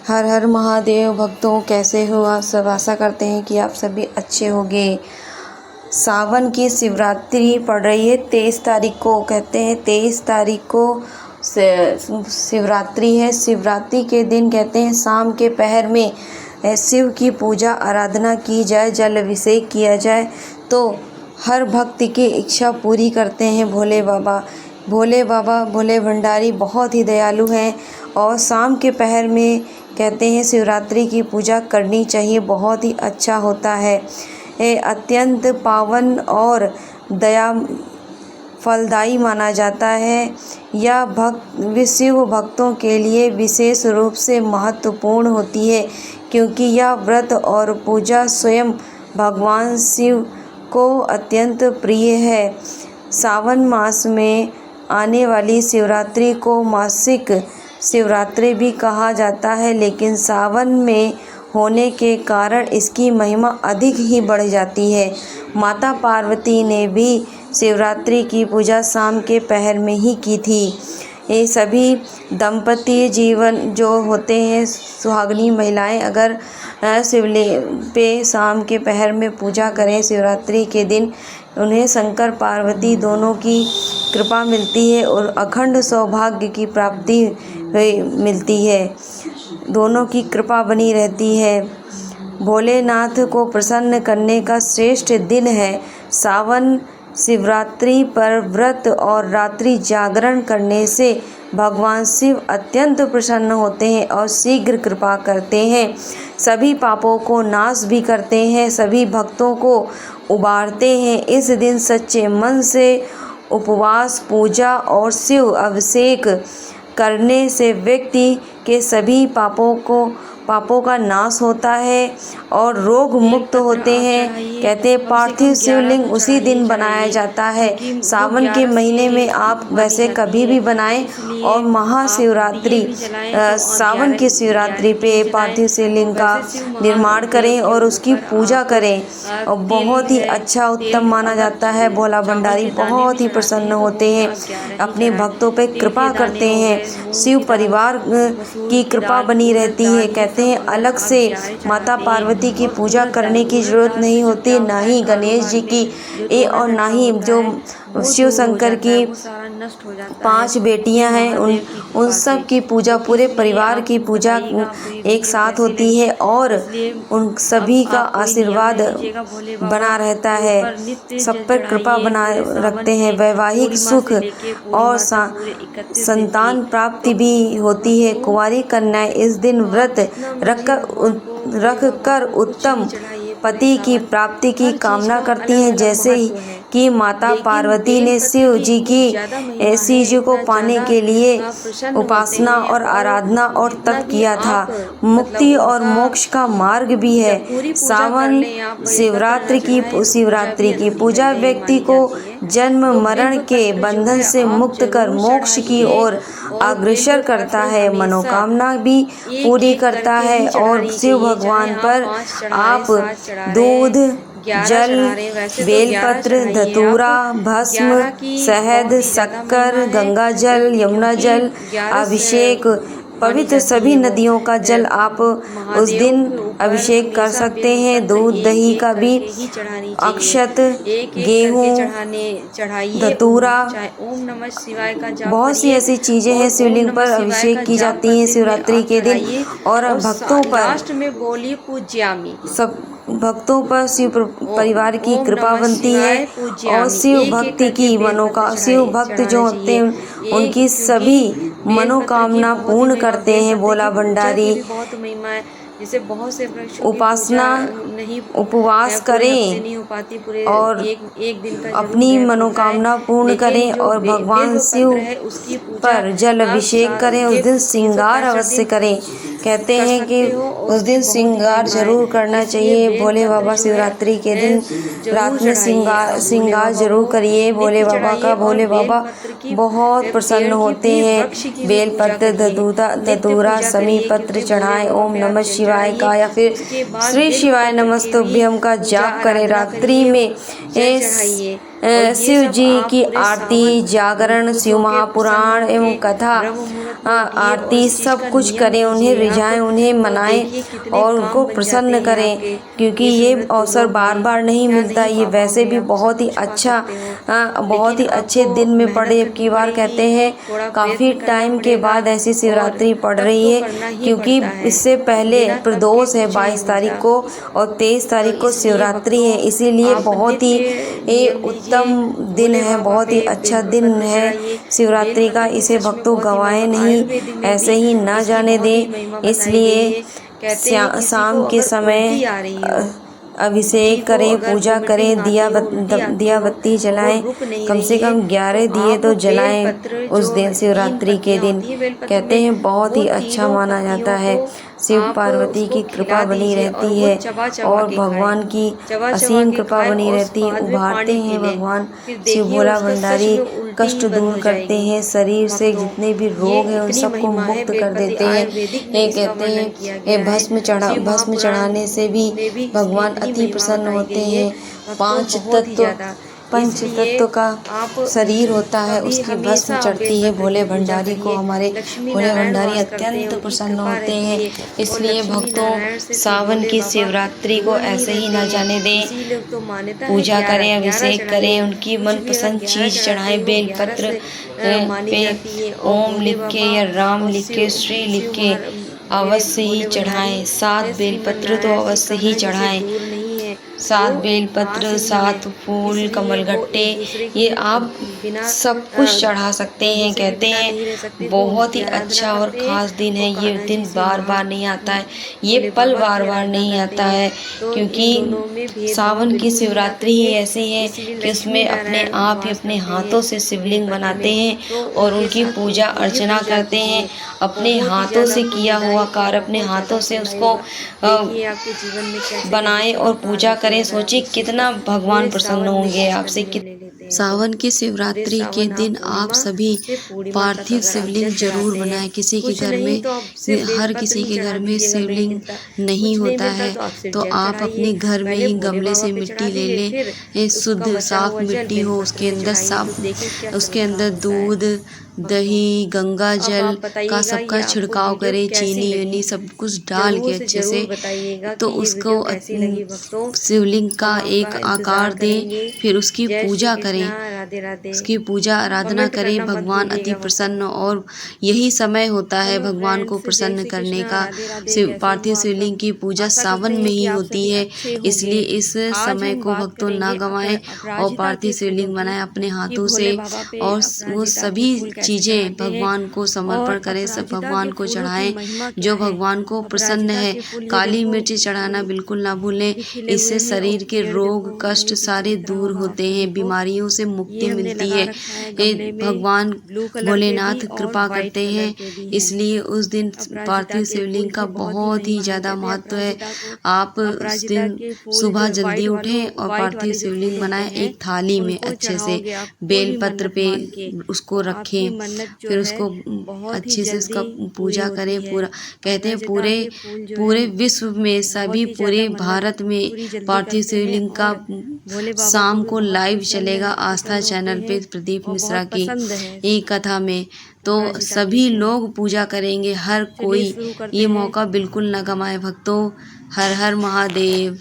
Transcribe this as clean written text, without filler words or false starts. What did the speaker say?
हर हर महादेव भक्तों, कैसे हो आप सब। आशा करते हैं कि आप सभी अच्छे होंगे। सावन की शिवरात्रि पड़ रही है 23 तारीख को। कहते हैं 23 तारीख को शिवरात्रि है। शिवरात्रि के दिन कहते हैं शाम के पहर में शिव की पूजा आराधना की जाए, जल अभिषेक किया जाए तो हर भक्त की इच्छा पूरी करते हैं भोले बाबा। भोले भंडारी बहुत ही दयालु हैं और शाम के पहर में कहते हैं शिवरात्रि की पूजा करनी चाहिए, बहुत ही अच्छा होता है। ये अत्यंत पावन और दया फलदायी माना जाता है। यह शिव भक्तों के लिए विशेष रूप से महत्वपूर्ण होती है, क्योंकि यह व्रत और पूजा स्वयं भगवान शिव को अत्यंत प्रिय है। सावन मास में आने वाली शिवरात्रि को मासिक शिवरात्रि भी कहा जाता है, लेकिन सावन में होने के कारण इसकी महिमा अधिक ही बढ़ जाती है। माता पार्वती ने भी शिवरात्रि की पूजा शाम के पहर में ही की थी। ये सभी दंपति जीवन जो होते हैं, सुहागनी महिलाएं अगर शिवलिंग पे शाम के पहर में पूजा करें शिवरात्रि के दिन, उन्हें शंकर पार्वती दोनों की कृपा मिलती है और अखंड सौभाग्य की प्राप्ति मिलती है। दोनों की कृपा बनी रहती है। भोलेनाथ को प्रसन्न करने का श्रेष्ठ दिन है सावन। शिवरात्रि पर व्रत और रात्रि जागरण करने से भगवान शिव अत्यंत प्रसन्न होते हैं और शीघ्र कृपा करते हैं। सभी पापों को नाश भी करते हैं, सभी भक्तों को उबारते हैं। इस दिन सच्चे मन से उपवास, पूजा और शिव अभिषेक करने से व्यक्ति के सभी पापों का नाश होता है और रोग मुक्त होते हैं। कहते हैं पार्थिव शिवलिंग उसी दिन बनाया जाता है। सावन के महीने में आप वैसे कभी भी बनाएं और महाशिवरात्रि सावन की शिवरात्रि पे पार्थिव शिवलिंग का निर्माण करें और उसकी पूजा करें, और बहुत ही अच्छा उत्तम माना जाता है। भोला भंडारी बहुत ही प्रसन्न होते हैं, अपने भक्तों पे कृपा करते हैं। शिव परिवार की कृपा बनी रहती है। कहते हैं अलग से माता पार्वती की पूजा करने की जरूरत नहीं होती, ना ही गणेश जी की और ना ही जो शिव शंकर की 5 बेटियां हैं उन सब की पूजा, पूरे परिवार की पूजा एक साथ होती है और उन सभी का आशीर्वाद बना रहता है, सब पर कृपा बना रखते हैं। वैवाहिक सुख और संतान प्राप्ति भी होती है। कुंवारी कन्याएं इस दिन व्रत रख कर उत्तम पति की प्राप्ति की कामना करती हैं, जैसे कि माता पार्वती ने शिव जी को पाने के लिए उपासना और आराधना और तप किया था। मुक्ति और मोक्ष का मार्ग भी है। सावन शिवरात्रि की पूजा व्यक्ति को जन्म मरण के बंधन से मुक्त कर मोक्ष की ओर अग्रसर करता है, मनोकामना भी पूरी करता है। और शिव भगवान पर आप दूध, जल, बेलपत्र, धतूरा, भस्म, शहद, शक्कर, गंगा जल, यमुना जल, अभिषेक, पवित्र सभी नदियों का जल आप उस दिन अभिषेक कर सकते हैं। दूध दही का भी, अक्षत, गेहूँ, धतूरा, बहुत सी ऐसी चीजें हैं शिवलिंग पर अभिषेक की जाती हैं शिवरात्रि के दिन। और भक्तों पर सब भक्तों पर शिव परिवार की कृपा बनती है और शिव भक्त जो होते हैं उनकी सभी मनोकामना पूर्ण करते हैं। भोला भंडारी बहुत से उपासना उपवास करें और अपनी मनोकामना पूर्ण करें और भगवान शिव पर जल अभिषेक करें। उस दिन श्रृंगार अवश्य करें। कहते हैं कि उस दिन श्रृंगार जरूर करना चाहिए। भोले बाबा शिवरात्रि के दिन रात में श्रृंगार जरूर करिए भोले बाबा का। भोले बाबा बहुत प्रसन्न होते हैं। बेलपत्र, धतूरा, समी पत्र चढ़ाएं, ओम नमः शिवाय का या फिर श्री शिवाय नमस्तुभ्यम का जाप करें। रात्रि में शिव जी की आरती, जागरण, शिव महापुराण एवं कथा आरती सब कुछ करें, उन्हें रिझाएं, उन्हें मनाएं और उनको प्रसन्न करें, क्योंकि ये अवसर बार बार नहीं मिलता। ये वैसे भी बहुत ही अच्छा बहुत ही अच्छे दिन में पड़े। अब की बार कहते हैं काफ़ी टाइम के बाद ऐसी शिवरात्रि पड़ रही है, क्योंकि इससे पहले प्रदोष है 22 तारीख को और 23 तारीख को शिवरात्रि है। इसीलिए बहुत ही उत्तम दिन है, बहुत ही अच्छा दिन है शिवरात्रि का। इसे भक्तों गंवाएं नहीं, ऐसे ही ना जाने दें। इसलिए शाम के समय अभिषेक करें, पूजा करें, दिया बत्ती जलाएं, कम से कम 11 दिए तो जलाएं उस दिन शिवरात्रि के दिन। कहते हैं बहुत ही अच्छा माना जाता है। शिव पार्वती की कृपा बनी रहती है और भगवान की असीम कृपा बनी रहती है। उभारते हैं भगवान शिव भोला भंडारी, कष्ट दूर करते हैं, शरीर से जितने भी रोग हैं उन सबको मुक्त कर देते हैं। ये कहते हैं ये भस्म चढ़ाने से भी भगवान अति प्रसन्न होते हैं। पंच तत्व का शरीर होता है, उसकी भस्म चढ़ती है भोले भंडारी को। हमारे भोले भंडारी अत्यंत प्रसन्न होते हैं। इसलिए भक्तों सावन की शिवरात्रि को ऐसे ही ना जाने दें। पूजा करें, अभिषेक करें, उनकी मनपसंद चीज चढ़ाएं। बेलपत्र पे ओम लिख के या राम लिख के, श्री लिख के अवश्य ही चढ़ाएं। 7 बेलपत्र तो अवश्य ही चढ़ाएं। 7 बेलपत्र, 7 फूल, कमलगट्टे, ये आप सब कुछ चढ़ा सकते हैं। कहते हैं बहुत ही अच्छा और ख़ास दिन है। ये दिन बार बार नहीं आता है, ये पल बार बार नहीं आता है, क्योंकि सावन की शिवरात्रि ही ऐसी है कि उसमें अपने आप ही अपने हाथों से शिवलिंग बनाते हैं और उनकी पूजा अर्चना करते हैं। अपने हाथों से किया हुआ कार्य अपने हाथों से उसको बनाएं और पूजा करें। सोचिए कितना भगवान प्रसन्न होंगे आपसे। सावन की शिवरात्रि के दिन आप सभी पार्थिव शिवलिंग जरूर बनाएं। किसी के घर में, हर किसी के घर में शिवलिंग नहीं होता है, तो आप अपने घर में ही गमले से मिट्टी ले लें, शुद्ध साफ मिट्टी हो, उसके अंदर दूध, दही, गंगा जल का सबका छिड़काव करें, चीनी वीनी सब कुछ डाल के अच्छे से, तो उसको शिवलिंग का एक आकार दें। फिर उसकी पूजा करें, उसकी पूजा आराधना करें। भगवान अति प्रसन्न, और यही समय होता है भगवान को प्रसन्न करने का। पार्थिव शिवलिंग की पूजा सावन में ही होती है, इसलिए इस समय को भक्तों ना गंवाएं और पार्थिव शिवलिंग बनाएं अपने हाथों से, और वो सभी चीज़ें भगवान को समर्पण करें, सब भगवान को चढ़ाएं जो भगवान को प्रसन्न है। काली मिर्च चढ़ाना बिल्कुल ना भूलें, इससे शरीर के रोग कष्ट सारे दूर होते हैं, बीमारियों से मुक्ति मिलती है। भगवान भोलेनाथ कृपा करते हैं, इसलिए उस दिन पार्थिव शिवलिंग का बहुत ही ज़्यादा महत्व है। आप उस दिन सुबह जल्दी उठें और पार्थिव शिवलिंग बनाएं एक थाली में, अच्छे से बेलपत्र पे उसको रखें, फिर उसको अच्छे से उसका पूजा करें। पूरा कहते हैं पूरे विश्व में, सभी पूरे भारत में पार्थिव शिवलिंग का शाम को लाइव चलेगा आस्था चैनल पे प्रदीप मिश्रा की एक कथा में, तो सभी लोग पूजा करेंगे, हर कोई। ये मौका बिल्कुल न गंवाए भक्तों। हर हर महादेव।